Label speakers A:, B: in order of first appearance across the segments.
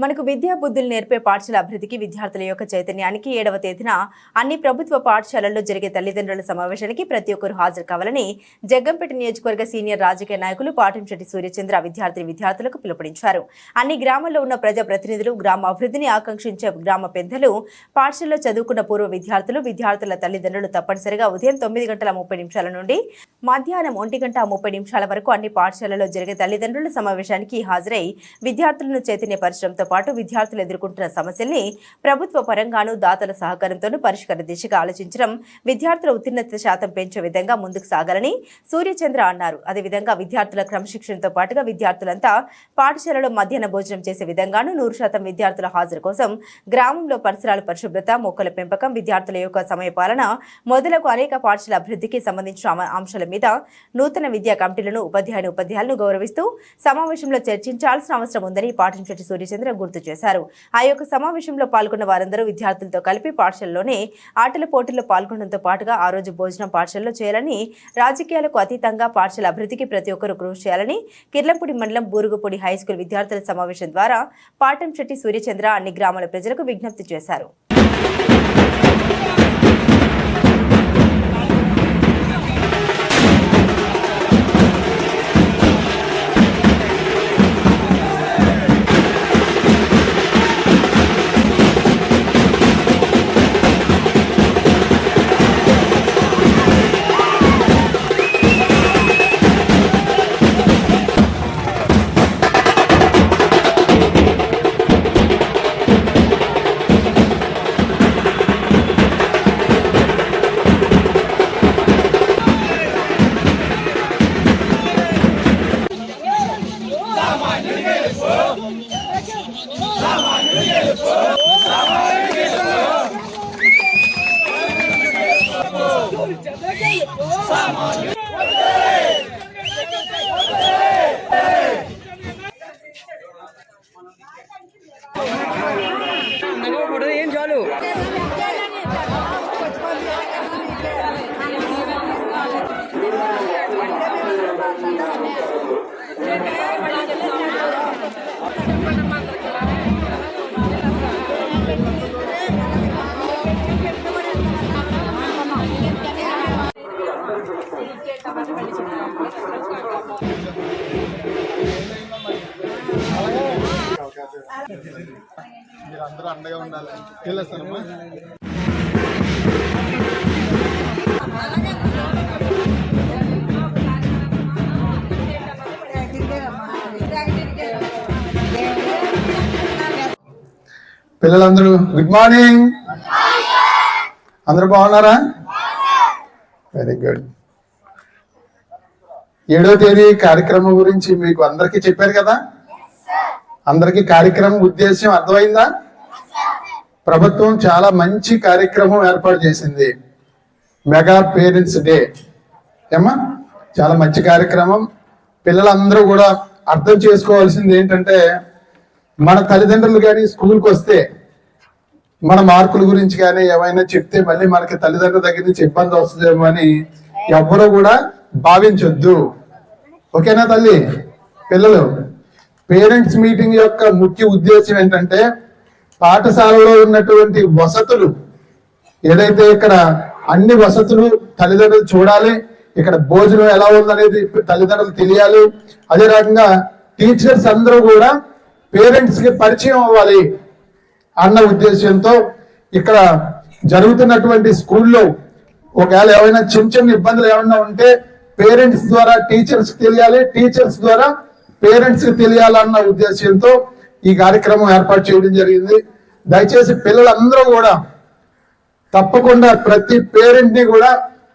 A: మనకు విద్యా బుద్ధులు నేర్పే పాఠశాల అభివృద్ధికి విద్యార్థుల యొక్క చైతన్యానికి 7వ తేదీన అన్ని ప్రభుత్వ పాఠశాలల్లో జరిగే తల్లిదండ్రుల సమావేశానికి ప్రతి ఒక్కరూ హాజరు కావాలని జగ్గంపేట నియోజకవర్గ సీనియర్ రాజకీయ నాయకులు పాటంశెట్టి సూర్యచంద్ర విద్యార్థులకు పిలుపునిచ్చారు. అన్ని గ్రామాల్లో ఉన్న ప్రజా ప్రతినిధులు, గ్రామ అభివృద్ధిని ఆకాంక్షించే గ్రామ పెద్దలు, పాఠశాలలో చదువుకున్న పూర్వ విద్యార్థుల తల్లిదండ్రులు తప్పనిసరిగా ఉదయం 9:30 నుండి మధ్యాహ్నం 1:30 వరకు అన్ని పాఠశాలల్లో జరిగే తల్లిదండ్రుల సమావేశానికి హాజరై విద్యార్థులను చైతన్యపరచడంతో పాటు విద్యార్థులు ఎదుర్కొంటున్న సమస్యల్ని ప్రభుత్వ పరంగాను దాతల సహకారంతోనూ పరిష్కార దిశగా ఆలోచించడం, విద్యార్థుల ఉత్తీర్ణత శాతం పెంచే విధంగా ముందుకు సాగాలని సూర్యచంద్ర అన్నారు. అదేవిధంగా విద్యార్థుల క్రమశిక్షణతో పాటుగా విద్యార్థులంతా పాఠశాలలో మధ్యాహ్న భోజనం చేసే విధంగాను 100% విద్యార్థుల హాజరు కోసం గ్రామంలో పరిసరాల పరిశుభ్రత, మొక్కల పెంపకం, విద్యార్థుల యొక్క సమయపాలన మొదలగు అనేక పాఠశాల అభివృద్ధికి సంబంధించిన అంశాల మీద నూతన విద్యా కమిటీలను ఉపాధ్యాయులను గౌరవిస్తూ సమావేశంలో చర్చించాల్సిన అవసరం ఉందని పాటంశెట్టి సూర్యచంద్ర గుర్తు చేశారు. ఆ యొక్క సమావేశంలో పాల్గొన్న వారందరూ విద్యార్థులతో కలిపి పాఠశాలలోనే ఆటల పోటీల్లో పాల్గొనడంతో పాటుగా ఆ రోజు భోజనం పాఠశాలలో చేయాలని, రాజకీయాలకు అతీతంగా పాఠశాల అభివృద్ధికి ప్రతి ఒక్కరూ కృషి చేయాలని కిర్లంపూడి మండలం బూరుగుపూడి హైస్కూల్ విద్యార్థుల సమావేశం ద్వారా పాటంశెట్టి సూర్యచంద్ర అన్ని గ్రామాల ప్రజలకు విజ్ఞప్తి చేశారు.
B: ఏం చాలు
C: మీరు అందరూ అండగా ఉండాలి. తెలుస్తానమ్మా. పిల్లలందరూ గుడ్ మార్నింగ్. అందరూ బాగున్నారా? Very good. 7వ తేదీ కార్యక్రమం గురించి మీకు అందరికీ చెప్పారు కదా. అందరికీ కార్యక్రమం ఉద్దేశం అర్థమైందా? ప్రభుత్వం చాలా మంచి కార్యక్రమం ఏర్పాటు చేసింది, మెగా పేరెంట్స్ డే. ఏమా, చాలా మంచి కార్యక్రమం. పిల్లలందరూ కూడా అర్థం చేసుకోవాల్సింది ఏంటంటే, మన తల్లిదండ్రులు కానీ స్కూల్కి వస్తే మన మార్కుల గురించి కానీ ఏమైనా చెప్తే మళ్ళీ మనకి తల్లిదండ్రుల దగ్గర నుంచి ఇబ్బంది వస్తుందేమో అని ఎవ్వరూ కూడా భావించొద్దు. ఓకేనా తల్లి? పిల్లలు, పేరెంట్స్ మీటింగ్ యొక్క ముఖ్య ఉద్దేశం ఏంటంటే, పాఠశాలలో ఉన్నటువంటి వసతులు ఏదైతే ఇక్కడ అన్ని వసతులు తల్లిదండ్రులు చూడాలి, ఇక్కడ భోజనం ఎలా ఉందనేది తల్లిదండ్రులు తెలియాలి. అదే రకంగా టీచర్స్ అందరూ కూడా పేరెంట్స్ కి పరిచయం అవ్వాలి అన్న ఉద్దేశంతో ఇక్కడ జరుగుతున్నటువంటి స్కూల్లో ఒకవేళ ఏమైనా చిన్న ఇబ్బందులు ఏమైనా ఉంటే పేరెంట్స్ ద్వారా టీచర్స్ తెలియాలి, టీచర్స్ ద్వారా పేరెంట్స్ కి తెలియాలన్న ఉద్దేశంతో ఈ కార్యక్రమం ఏర్పాటు చేయడం జరిగింది. దయచేసి పిల్లలందరూ కూడా తప్పకుండా ప్రతి పేరెంట్ ని కూడా,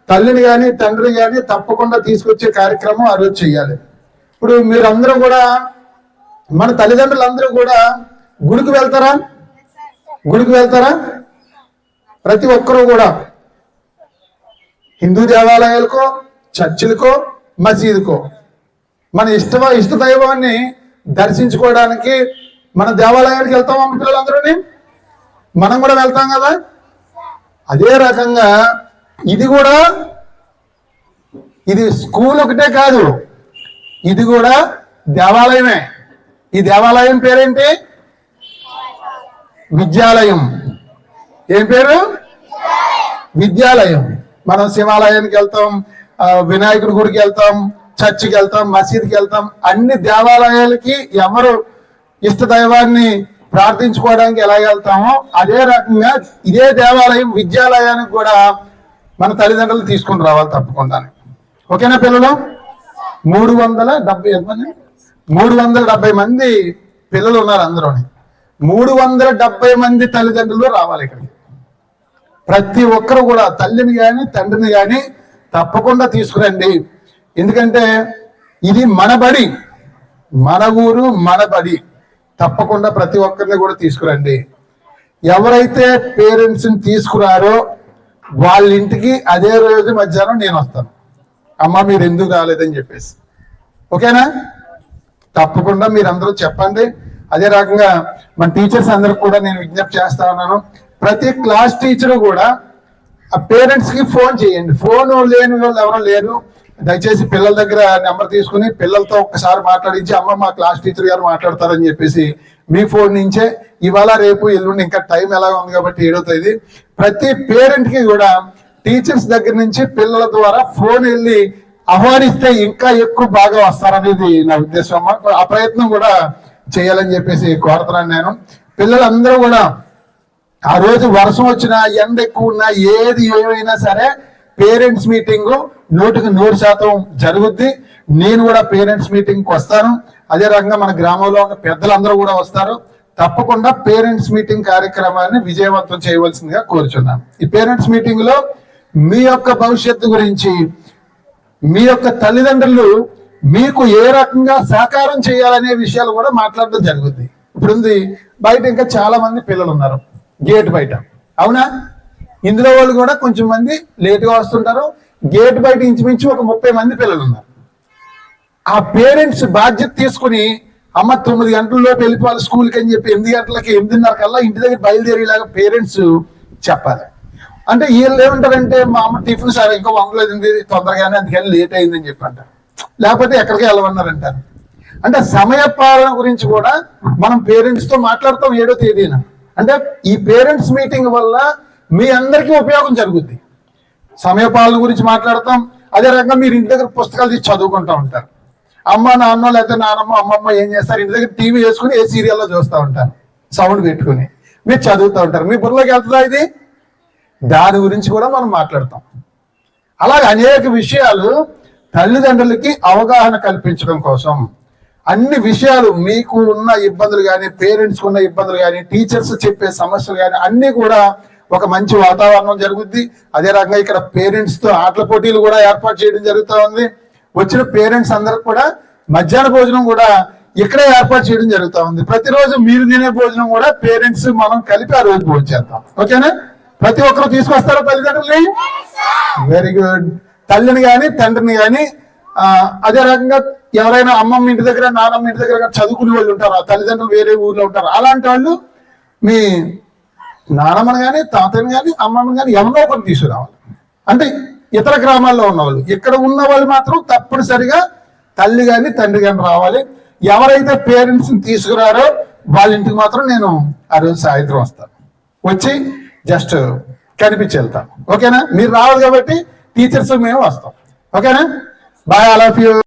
C: తల్లిని కానీ తండ్రిని కానీ తప్పకుండా తీసుకొచ్చే కార్యక్రమం ఆ రోజు చెయ్యాలి. ఇప్పుడు మీరందరూ కూడా, మన తల్లిదండ్రులందరూ కూడా గుడికి వెళ్తారా? గుడికి వెళ్తారా? ప్రతి ఒక్కరూ కూడా హిందూ దేవాలయాలకో, చర్చిలకో, మసీదుకో మన ఇష్ట దైవాన్ని దర్శించుకోవడానికి మన దేవాలయానికి వెళ్తాం. అమ్మ పిల్లలందరూని మనం కూడా వెళ్తాం కదా. అదే రకంగా ఇది స్కూల్ ఒకటే కాదు, ఇది కూడా దేవాలయమే. ఈ దేవాలయం పేరేంటి? విద్యాలయం. ఏం పేరు? విద్యాలయం. మనం శివాలయానికి వెళ్తాం, వినాయకుడి గుడికి వెళ్తాం, చర్చికి వెళ్తాం, మసీద్కి వెళ్తాం. అన్ని దేవాలయాలకి ఎవరు ఇష్ట దైవాన్ని ప్రార్థించుకోవడానికి ఎలా వెళ్తామో అదే రకంగా ఇదే దేవాలయం విద్యాలయానికి కూడా మన తల్లిదండ్రులు తీసుకుని రావాలి తప్పకుండా. ఓకేనా పిల్లలు? 370 మంది పిల్లలు ఉన్నారు అందరూని. 370 మంది తల్లిదండ్రులు రావాలి ఇక్కడికి. ప్రతి ఒక్కరు కూడా తల్లిని కానీ తండ్రిని కానీ తప్పకుండా తీసుకురండి. ఎందుకంటే ఇది మన బడి, మన ఊరు, మన బడి. తప్పకుండా ప్రతి ఒక్కరిని కూడా తీసుకురండి. ఎవరైతే పేరెంట్స్ని తీసుకురారో వాళ్ళ ఇంటికి అదే రోజు మధ్యాహ్నం నేను వస్తాను, అమ్మ మీరు ఎందుకు రాలేదని చెప్పేసి. ఓకేనా? తప్పకుండా మీరందరూ చెప్పండి. అదే రకంగా మన టీచర్స్ అందరికి కూడా నేను విజ్ఞప్తి చేస్తా ఉన్నాను, ప్రతి క్లాస్ టీచరు కూడా ఆ పేరెంట్స్ కి ఫోన్ చేయండి. ఫోన్ లేని వాళ్ళు ఎవరో లేరు, దయచేసి పిల్లల దగ్గర నెంబర్ తీసుకుని పిల్లలతో ఒక్కసారి మాట్లాడించి అమ్మ మా క్లాస్ టీచర్ గారు మాట్లాడతారని చెప్పేసి మీ ఫోన్ నుంచే ఇవాళ రేపు ఎల్లుండి ఇంకా టైం ఎలా ఉంది కాబట్టి 7వ తేదీ ప్రతి పేరెంట్ కి కూడా టీచర్స్ దగ్గర నుంచి పిల్లల ద్వారా ఫోన్ వెళ్ళి ఆహ్వానిస్తే ఇంకా ఎక్కువ బాగా వస్తారనేది నా ఉద్దేశం. ఆ ప్రయత్నం కూడా చేయాలని చెప్పేసి కోరుతున్నాను నేను. పిల్లలందరూ కూడా ఆ రోజు వర్షం వచ్చినా ఎండ ఎక్కువ ఉన్నా ఏది ఏమైనా సరే పేరెంట్స్ మీటింగ్ 100% జరుగుద్ది. నేను కూడా పేరెంట్స్ మీటింగ్కి వస్తాను. అదే రకంగా మన గ్రామంలో ఉన్న పెద్దలందరూ కూడా వస్తారు. తప్పకుండా పేరెంట్స్ మీటింగ్ కార్యక్రమాన్ని విజయవంతం చేయవలసిందిగా కోరుచున్నాను. ఈ పేరెంట్స్ మీటింగ్ లో మీ యొక్క భవిష్యత్తు గురించి, మీ యొక్క తల్లిదండ్రులు మీకు ఏ రకంగా సహకారం చేయాలనే విషయాలు కూడా మాట్లాడడం జరుగుద్ది. ఇప్పుడు బయట ఇంకా చాలా మంది పిల్లలు ఉన్నారు గేట్ బయట, అవునా? ఇందులో వాళ్ళు కూడా కొంచెం మంది లేటుగా వస్తుంటారు. గేట్ బయట ఇంచుమించు ఒక 30 మంది పిల్లలు ఉన్నారు. ఆ పేరెంట్స్ బాధ్యత తీసుకుని అమ్మ 9 గంటల్లోపు వెళ్ళిపోవాలి స్కూల్కి అని చెప్పి 8 గంటలకి 8:30 కల్లా ఇంటి దగ్గర బయలుదేరేలాగా పేరెంట్స్ చెప్పాలి. అంటే వీళ్ళు ఏమంటారంటే మా అమ్మ టిఫిన్ సార్ ఇంకా వంగలేదండి తొందరగానే అందుకని లేట్ అయిందని చెప్పి అంటారు, లేకపోతే ఎక్కడికి వెళ్ళమన్నారంటారు. అంటే సమయపాలన గురించి కూడా మనం పేరెంట్స్ తో మాట్లాడతాం 7వ తేదీన. అంటే ఈ పేరెంట్స్ మీటింగ్ వల్ల మీ అందరికీ ఉపయోగం జరుగుద్ది. సమయపాలన గురించి మాట్లాడతాం. అదే రకంగా మీరు ఇంటి దగ్గర పుస్తకాలు తీసి చదువుకుంటూ ఉంటారు. అమ్మ నాన్న లేకపోతే నానమ్మ అమ్మమ్మ ఏం చేస్తారు, ఇంటి దగ్గర టీవీ వేసుకుని ఏ సీరియల్లో చూస్తూ ఉంటారు, సౌండ్ పెట్టుకుని మీరు చదువుతూ ఉంటారు. మీ బుర్రలోకి వెళ్తుందా ఇది? దాని గురించి కూడా మనం మాట్లాడతాం. అలాగే అనేక విషయాలు తల్లిదండ్రులకి అవగాహన కల్పించడం కోసం అన్ని విషయాలు, మీకు ఉన్న ఇబ్బందులు కానీ, పేరెంట్స్ ఉన్న ఇబ్బందులు కానీ, టీచర్స్ చెప్పే సమస్యలు కానీ అన్ని కూడా ఒక మంచి వాతావరణం జరుగుద్ది. అదే రకంగా ఇక్కడ పేరెంట్స్ తో ఆటల పోటీలు కూడా ఏర్పాటు చేయడం జరుగుతూ ఉంది. వచ్చిన పేరెంట్స్ అందరికి కూడా మధ్యాహ్న భోజనం కూడా ఇక్కడే ఏర్పాటు చేయడం జరుగుతూ ఉంది. ప్రతిరోజు మీరు తినే భోజనం కూడా పేరెంట్స్ మనం కలిపి ఆ రోజు భోజనం చేద్దాం. ఓకేనా? ప్రతి ఒక్కరు తీసుకొస్తారా తల్లిదండ్రుల్ని? Very good. తల్లిని కానీ తండ్రిని కానీ అదే రకంగా ఎవరైనా అమ్మమ్మ ఇంటి దగ్గర నానమ్మ ఇంటి దగ్గర చదువుకునే వాళ్ళు ఉంటారు, ఆ తల్లిదండ్రులు వేరే ఊర్లో ఉంటారు. అలాంటి వాళ్ళు మీ నానమ్మని కానీ తాతని కానీ అమ్మమ్మని కానీ ఎవరో ఒకరు తీసుకురావాలి. అంటే ఇతర గ్రామాల్లో ఉన్న వాళ్ళు, ఇక్కడ ఉన్న వాళ్ళు మాత్రం తప్పనిసరిగా తల్లి కానీ తండ్రి కానీ రావాలి. ఎవరైతే పేరెంట్స్ని తీసుకురారో వాళ్ళ ఇంటికి మాత్రం నేను ఆ రోజు సాయంత్రం వస్తాను, వచ్చి జస్ట్ కనిపించి వెళ్తాను. ఓకేనా? మీరు రావాలి కాబట్టి టీచర్స్ మేము వస్తాం. ఓకేనా? Bye, all of you.